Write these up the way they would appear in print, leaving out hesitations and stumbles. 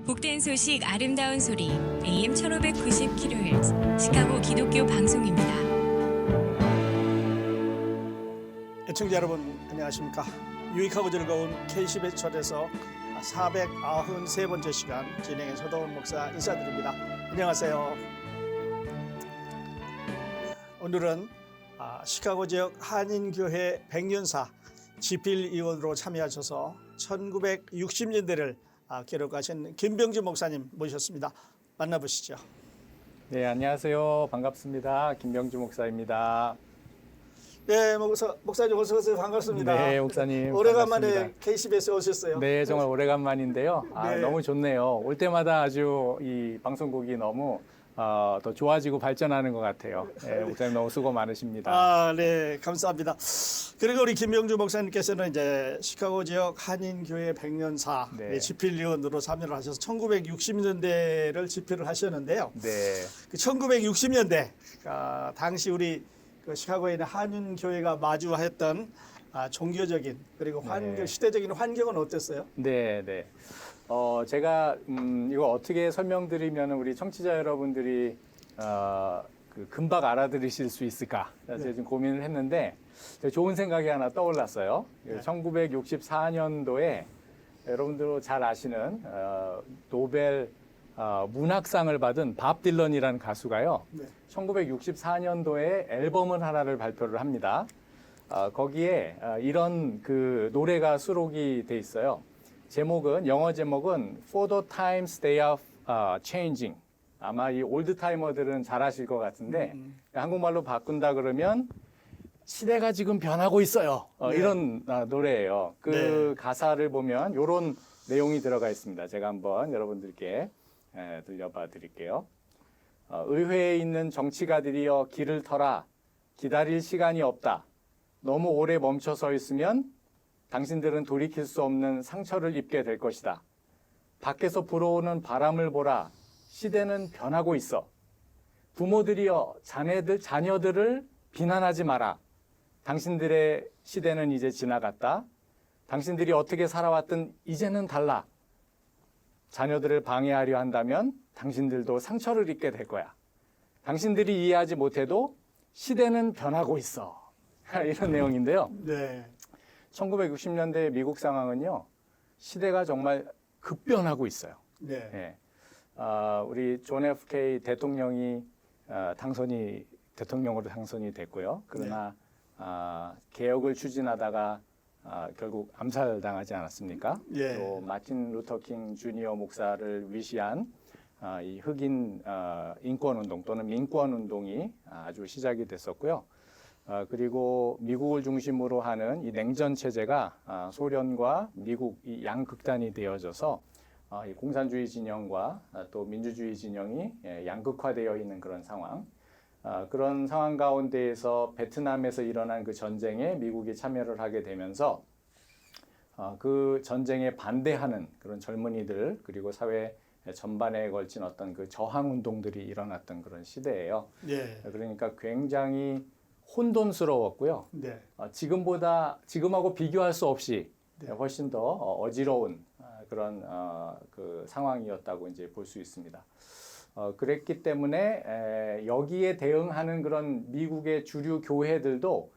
복된 소식 아름다운 소리 AM 1590kHz 시카고 기독교 방송입니다. 애청자 여러분 안녕하십니까. 유익하고 즐거운 K10의 철에서 493번째 시간 진행의 서도원 목사 인사드립니다. 안녕하세요. 오늘은 시카고 지역 한인교회 백년사 집필위원으로 참여하셔서 1960년대를 기록하신 김병주 목사님 모셨습니다. 만나보시죠. 네, 안녕하세요. 반갑습니다. 김병주 목사입니다. 네, 목사님 어서 오세요. 반갑습니다. 네, 목사님. 오래간만에 반갑습니다. KCBS에 오셨어요. 네, 정말 오래간만인데요. 네. 너무 좋네요. 올 때마다 아주 이 방송국이 너무 더 좋아지고 발전하는 것 같아요. 네, 목사님 너무 수고 많으십니다. 네, 감사합니다. 그리고 우리 김병주 목사님께서는 이제 시카고 지역 한인교회 백년사 네. 집필위원으로 참여를 하셔서 1960년대를 집필을 하셨는데요. 네, 그 1960년대 당시 우리 그 시카고에 있는 한인교회가 마주했던 종교적인 그리고 네. 시대적인 환경은 어땠어요? 네, 네. 제가 이거 어떻게 설명드리면 우리 청취자 여러분들이 금방 알아들으실 수 있을까? 제가 지금 고민을 했는데 좋은 생각이 하나 떠올랐어요. 네. 1964년도에 여러분들 잘 아시는 노벨 문학상을 받은 밥 딜런이라는 가수가요. 네. 1964년도에 앨범을 하나를 발표를 합니다. 거기에 이런 그 노래가 수록이 돼 있어요. 영어 제목은 For the Times They Are Changing. 아마 이 올드타이머들은 잘 아실 것 같은데 한국말로 바꾼다 그러면 시대가 지금 변하고 있어요. 네. 이런 노래예요. 그 네. 가사를 보면 이런 내용이 들어가 있습니다. 제가 한번 여러분들께 들려봐 드릴게요. 의회에 있는 정치가들이여 길을 터라. 기다릴 시간이 없다. 너무 오래 멈춰 서 있으면 당신들은 돌이킬 수 없는 상처를 입게 될 것이다. 밖에서 불어오는 바람을 보라. 시대는 변하고 있어. 부모들이여 자녀들을 비난하지 마라. 당신들의 시대는 이제 지나갔다. 당신들이 어떻게 살아왔든 이제는 달라. 자녀들을 방해하려 한다면 당신들도 상처를 입게 될 거야. 당신들이 이해하지 못해도 시대는 변하고 있어. 이런 내용인데요. 네. 1960년대 미국 상황은요, 시대가 정말 급변하고 있어요. 네. 예. 우리 존 F.K. 대통령이 대통령으로 당선이 됐고요. 그러나 개혁을 추진하다가 결국 암살당하지 않았습니까? 예. 또 마틴 루터킹 주니어 목사를 위시한 이 흑인 인권운동 또는 민권운동이 아주 시작이 됐었고요. 그리고 미국을 중심으로 하는 이 냉전 체제가 소련과 미국 이 양극단이 되어져서 이 공산주의 진영과 또 민주주의 진영이 양극화되어 있는 그런 상황. 그런 상황 가운데에서 베트남에서 일어난 그 전쟁에 미국이 참여를 하게 되면서 그 전쟁에 반대하는 그런 젊은이들 그리고 사회 전반에 걸친 어떤 그 저항 운동들이 일어났던 그런 시대예요. 예. 그러니까 굉장히 혼돈스러웠고요. 네. 지금하고 비교할 수 없이 네. 훨씬 더 어지러운 그런 그 상황이었다고 이제 볼 수 있습니다. 그랬기 때문에 여기에 대응하는 그런 미국의 주류 교회들도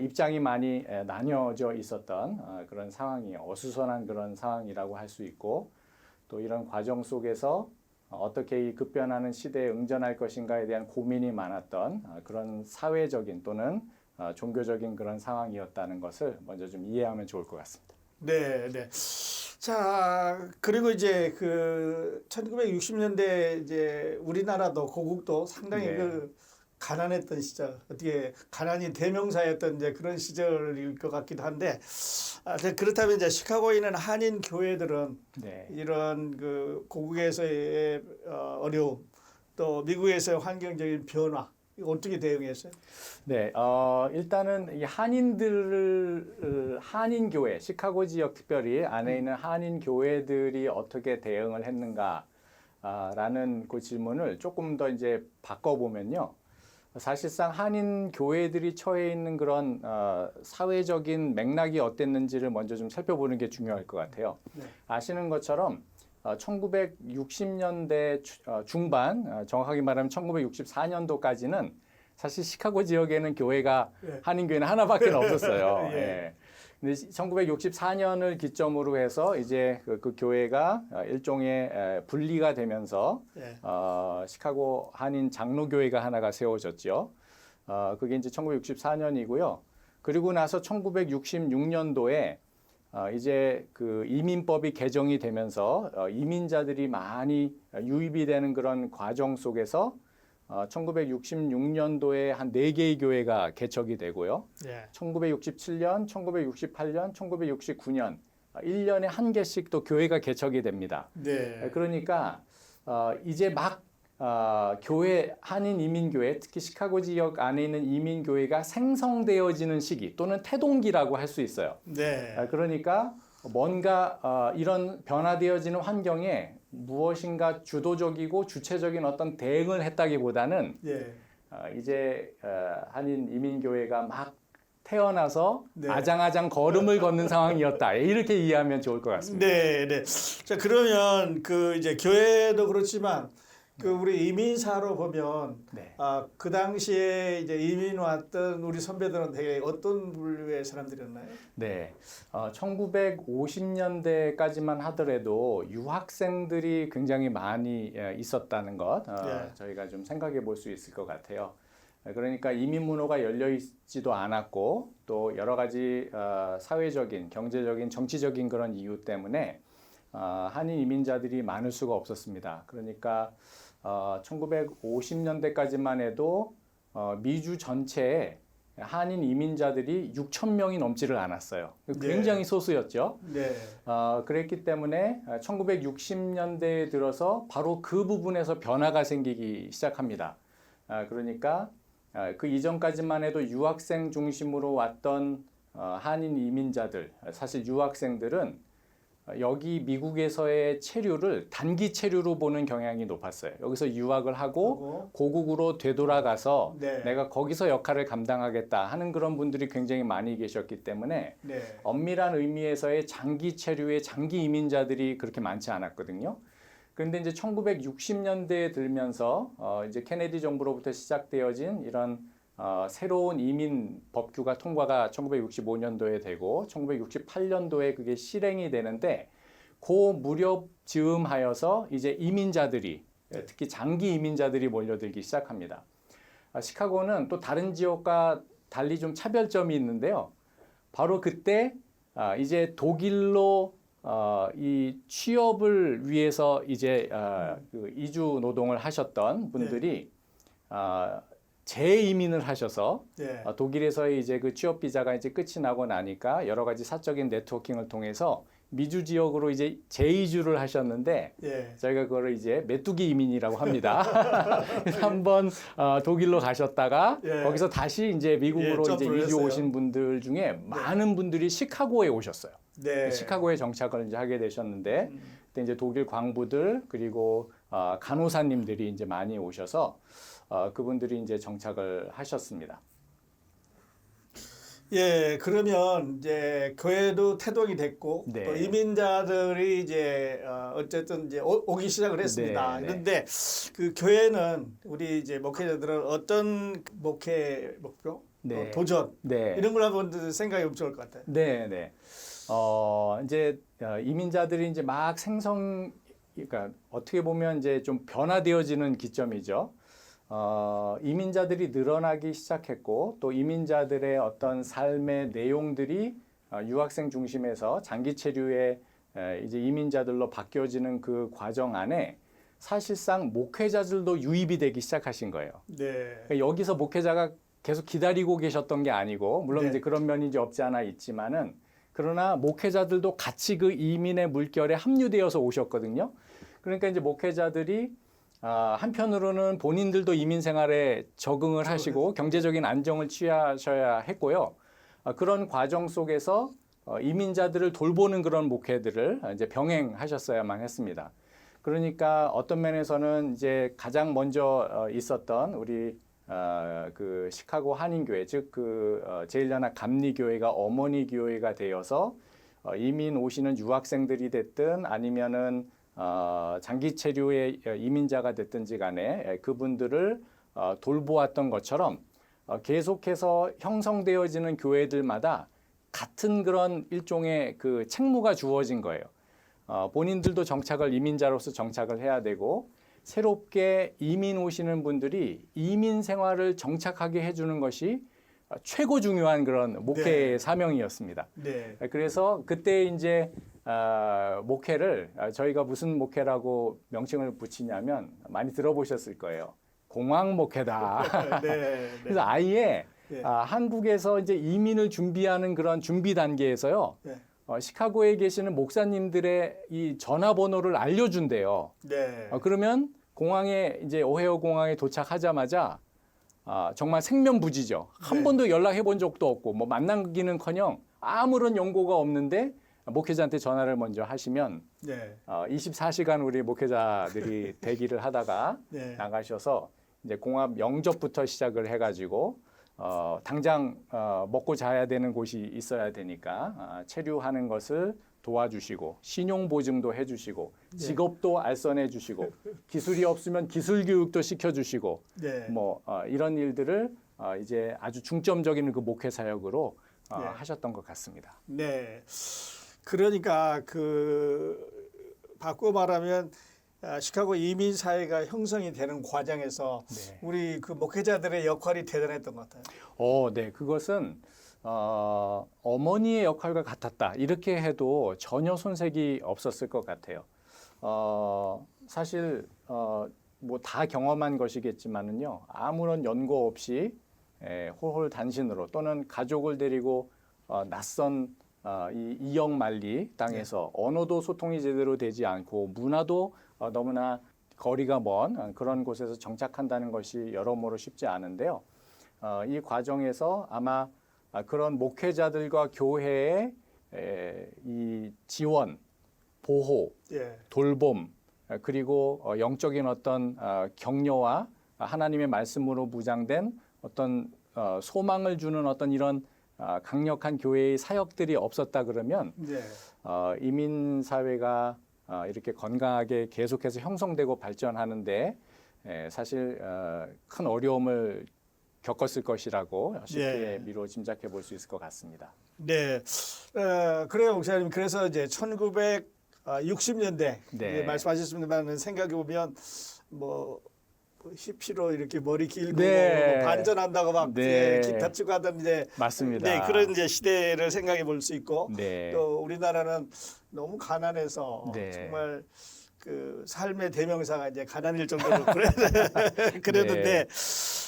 입장이 많이 나뉘어져 있었던 그런 상황이 어수선한 그런 상황이라고 할 수 있고 또 이런 과정 속에서 어떻게 이 급변하는 시대에 응전할 것인가에 대한 고민이 많았던 그런 사회적인 또는 종교적인 그런 상황이었다는 것을 먼저 좀 이해하면 좋을 것 같습니다. 네, 네. 자, 그리고 이제 그 1960년대 이제 우리나라도 고국도 상당히 네. 그 가난했던 시절, 어떻게 가난이 대명사였던 이제 그런 시절일 것 같기도 한데, 그렇다면 이제 시카고에 있는 한인 교회들은 네. 이런 그 고국에서의 어려움, 또 미국에서의 환경적인 변화, 이거 어떻게 대응했어요? 네, 일단은 이 한인교회, 시카고 지역 특별히 안에 있는 한인교회들이 어떻게 대응을 했는가라는 그 질문을 조금 더 이제 바꿔보면요. 사실상 한인 교회들이 처해 있는 그런 사회적인 맥락이 어땠는지를 먼저 좀 살펴보는 게 중요할 것 같아요. 네. 아시는 것처럼 1960년대 중반, 정확하게 말하면 1964년도까지는 사실 시카고 지역에는 교회가 예. 한인교회는 하나밖에 없었어요. 예. 예. 근데 1964년을 기점으로 해서 이제 그 교회가 일종의 분리가 되면서 예. 시카고 한인 장로교회가 하나가 세워졌죠. 그게 이제 1964년이고요. 그리고 나서 1966년도에 이제 그 이민법이 개정이 되면서 이민자들이 많이 유입이 되는 그런 과정 속에서 1966년도에 한 4개의 교회가 개척이 되고요. 예. 1967년, 1968년, 1969년 1년에 한 개씩 또 교회가 개척이 됩니다. 네. 그러니까 이제 막 교회 한인 이민교회 특히 시카고 지역 안에 있는 이민교회가 생성되어지는 시기 또는 태동기라고 할 수 있어요. 네. 그러니까 뭔가 이런 변화되어지는 환경에 무엇인가 주도적이고 주체적인 어떤 대응을 했다기보다는 예. 이제 한인 이민교회가 막 태어나서 네. 아장아장 걸음을 걷는 상황이었다. 이렇게 이해하면 좋을 것 같습니다. 네, 네. 자, 그러면 그 이제 교회도 그렇지만 그 우리 이민사로 보면 네. 그 당시에 이제 이민 왔던 우리 선배들은 되게 어떤 분류의 사람들이었나요? 네, 1950년대까지만 하더라도 유학생들이 굉장히 많이 있었다는 것 네. 저희가 좀 생각해 볼 수 있을 것 같아요. 그러니까 이민 문호가 열려 있지도 않았고 또 여러 가지 사회적인, 경제적인, 정치적인 그런 이유 때문에 한인 이민자들이 많을 수가 없었습니다. 그러니까 1950년대까지만 해도 미주 전체에 한인 이민자들이 6천 명이 넘지를 않았어요. 굉장히 소수였죠. 네. 그랬기 때문에 1960년대에 들어서 바로 그 부분에서 변화가 생기기 시작합니다. 그러니까 그 이전까지만 해도 유학생 중심으로 왔던 한인 이민자들, 사실 유학생들은 여기 미국에서의 체류를 단기 체류로 보는 경향이 높았어요. 여기서 유학을 하고 고국으로 되돌아가서 네. 내가 거기서 역할을 감당하겠다 하는 그런 분들이 굉장히 많이 계셨기 때문에 네. 엄밀한 의미에서의 장기 체류의 장기 이민자들이 그렇게 많지 않았거든요. 그런데 이제 1960년대에 들면서 이제 케네디 정부로부터 시작되어진 이런 새로운 이민 법규가 통과가 1965년도에 되고 1968년도에 그게 실행이 되는데 그 무렵 즈음하여서 이제 이민자들이 특히 장기 이민자들이 몰려들기 시작합니다. 시카고는 또 다른 지역과 달리 좀 차별점이 있는데요. 바로 그때 이제 독일로 이 취업을 위해서 이제 그 이주 노동을 하셨던 분들이 재이민을 하셔서 네. 독일에서의 이제 그 취업 비자가 이제 끝이 나고 나니까 여러 가지 사적인 네트워킹을 통해서 미주 지역으로 이제 재이주를 하셨는데 예. 저희가 그거를 이제 메뚜기 이민이라고 합니다. 한번 독일로 가셨다가 예. 거기서 다시 이제 미국으로 예, 이제 점프를 이주 했어요. 오신 분들 중에 많은 분들이 시카고에 오셨어요. 네. 시카고에 정착을 이제 하게 되셨는데 그때 이제 독일 광부들 그리고 간호사님들이 이제 많이 오셔서 그분들이 이제 정착을 하셨습니다. 예, 그러면 이제 교회도 태동이 됐고 네. 또 이민자들이 이제 어쨌든 이제 오기 시작을 했습니다. 네, 네. 그런데 그 교회는 우리 이제 목회자들은 어떤 목회 목표, 네. 도전 네. 이런 걸 한번 생각해 보면 좋을 것 같아요. 네, 네. 이제 이민자들이 이제 막 그러니까 어떻게 보면 이제 좀 변화되어지는 기점이죠. 이민자들이 늘어나기 시작했고 또 이민자들의 어떤 삶의 내용들이 유학생 중심에서 장기 체류의 이제 이민자들로 바뀌어지는 그 과정 안에 사실상 목회자들도 유입이 되기 시작하신 거예요. 네. 그러니까 여기서 목회자가 계속 기다리고 계셨던 게 아니고 물론 네. 이제 그런 면이 이제 없지 않아 있지만은 그러나 목회자들도 같이 그 이민의 물결에 합류되어서 오셨거든요. 그러니까 이제 목회자들이 한편으로는 본인들도 이민 생활에 적응을 하시고 경제적인 안정을 취하셔야 했고요. 그런 과정 속에서 이민자들을 돌보는 그런 목회들을 이제 병행하셨어야만 했습니다. 그러니까 어떤 면에서는 이제 가장 먼저 있었던 우리 그 시카고 한인교회 즉 그 제1연합 감리교회가 어머니 교회가 되어서 이민 오시는 유학생들이 됐든 아니면은 장기 체류의 이민자가 됐든지 간에 그분들을 돌보았던 것처럼 계속해서 형성되어지는 교회들마다 같은 그런 일종의 그 책무가 주어진 거예요. 본인들도 정착을 이민자로서 정착을 해야 되고 새롭게 이민 오시는 분들이 이민 생활을 정착하게 해주는 것이 최고 중요한 그런 목회의 네. 사명이었습니다. 네. 그래서 그때 이제 목회를 저희가 무슨 목회라고 명칭을 붙이냐면 많이 들어보셨을 거예요. 공황 목회다. 네. 그래서 아예 네. 한국에서 이제 이민을 준비하는 그런 준비 단계에서요. 네. 시카고에 계시는 목사님들의 이 전화번호를 알려준대요. 네. 그러면 공항에 이제 오헤어 공항에 도착하자마자 정말 생면부지죠. 한 네. 번도 연락해 본 적도 없고 뭐 만나기는커녕 아무런 연고가 없는데 목회자한테 전화를 먼저 하시면 네. 24시간 우리 목회자들이 대기를 하다가 네. 나가셔서 이제 공항 영접부터 시작을 해가지고 당장 먹고 자야 되는 곳이 있어야 되니까 체류하는 것을 도와주시고 신용보증도 해주시고 직업도 알선해주시고 기술이 없으면 기술 교육도 시켜주시고 네. 뭐 이런 일들을 이제 아주 중점적인 그 목회 사역으로 네. 하셨던 것 같습니다. 네. 그러니까 바꿔 말하면 시카고 이민 사회가 형성이 되는 과정에서 네. 우리 그 목회자들의 역할이 대단했던 것 같아요. 네, 그것은 어머니의 역할과 같았다. 이렇게 해도 전혀 손색이 없었을 것 같아요. 사실 뭐 다 경험한 것이겠지만은요, 아무런 연고 없이 홀홀 단신으로 또는 가족을 데리고 낯선 이 이역만리 땅에서 언어도 소통이 제대로 되지 않고 문화도 너무나 거리가 먼 그런 곳에서 정착한다는 것이 여러모로 쉽지 않은데요. 이 과정에서 아마 그런 목회자들과 교회의 이 지원, 보호, 예. 돌봄, 그리고 영적인 어떤 격려와 하나님의 말씀으로 무장된 어떤 소망을 주는 어떤 이런 강력한 교회의 사역들이 없었다 그러면 네. 이민 사회가 이렇게 건강하게 계속해서 형성되고 발전하는데 사실 큰 어려움을 겪었을 것이라고 쉽게 미루어 짐작해 볼 수 있을 것 같습니다. 네. 그래요, 목사님. 그래서 이제 1960년대 네. 말씀하셨습니다만 생각해 보면 뭐 히피로 이렇게 머리 길고 네. 뭐 반전한다고 막 네. 기타 치고 하던 이제 맞습니다. 네, 그런 이제 시대를 생각해 볼 수 있고 네. 또 우리나라는 너무 가난해서 네. 정말 그 삶의 대명사가 이제 가난일 정도로 그랬는데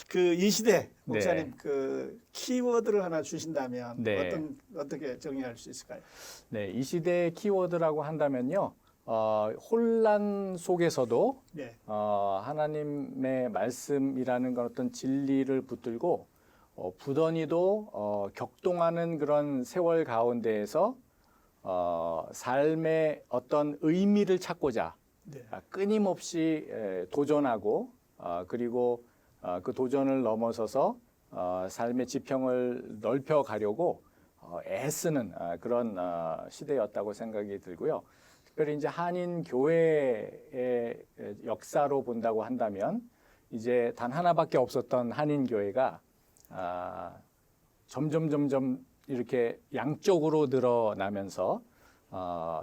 그 이 시대 목사님 네. 그 키워드를 하나 주신다면 네. 어떻게 정의할 수 있을까요? 네, 이 시대의 키워드라고 한다면요. 혼란 속에서도 네. 하나님의 말씀이라는 건 어떤 진리를 붙들고 부단히도 격동하는 그런 세월 가운데에서 삶의 어떤 의미를 찾고자 네. 끊임없이 도전하고 그리고 그 도전을 넘어서서 삶의 지평을 넓혀 가려고 애쓰는 그런 시대였다고 생각이 들고요. 특별히 이제 한인 교회의 역사로 본다고 한다면 이제 단 하나밖에 없었던 한인 교회가 점점 이렇게 양쪽으로 늘어나면서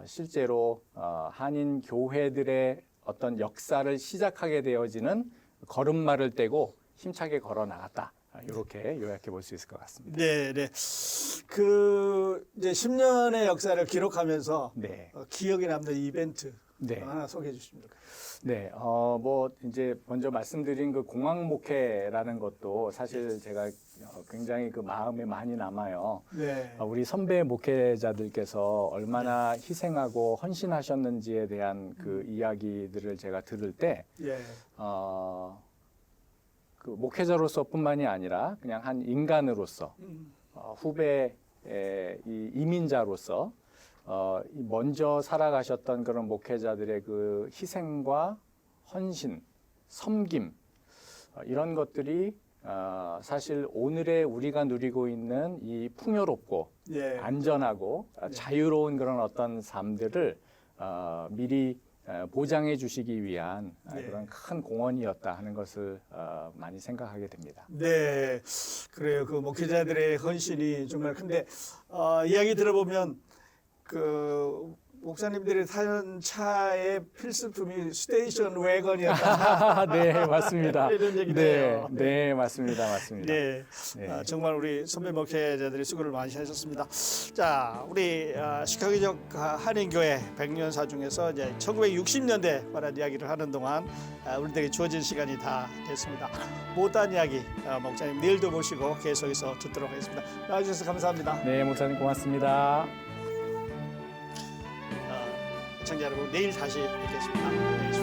실제로 한인 교회들의 어떤 역사를 시작하게 되어지는 걸음마를 떼고 힘차게 걸어 나갔다. 이렇게 요약해 볼 수 있을 것 같습니다. 네, 네. 그 이제 10년의 역사를 기록하면서 네. 기억에 남는 이벤트 네. 하나 소개해 주십니까? 네, 뭐 이제 먼저 말씀드린 그 공항 목회라는 것도 사실 제가 굉장히 그 마음에 많이 남아요. 네. 우리 선배 목회자들께서 얼마나 희생하고 헌신하셨는지에 대한 그 이야기들을 제가 들을 때, 예. 그 목회자로서뿐만이 아니라 그냥 한 인간으로서 후배 이 이민자로서 먼저 살아가셨던 그런 목회자들의 그 희생과 헌신, 섬김 이런 것들이 사실 오늘의 우리가 누리고 있는 이 풍요롭고 예. 안전하고 자유로운 그런 어떤 삶들을 미리 보장해 주시기 위한 네. 그런 큰 공헌이었다 하는 것을 많이 생각하게 됩니다. 네, 그래요. 그 목회자들의 헌신이 정말 큰데 이야기 들어보면 그 목사님들이 타는 차의 필수품이 스테이션 웨건이었다. 네, 맞습니다. 이런 얘기도 네, 해요. 네, 맞습니다. 맞습니다. 네, 네. 정말 우리 선배 목회자들이 수고를 많이 하셨습니다. 자, 우리 시카고적 한인교회 100년사 중에서 이제 1960년대 관한 이야기를 하는 동안 우리들에게 주어진 시간이 다 됐습니다. 못한 이야기 목사님 내일도 모시고 계속해서 듣도록 하겠습니다. 나와주셔서 감사합니다. 네, 목사님 고맙습니다. 시청자 여러분, 내일 다시 뵙겠습니다.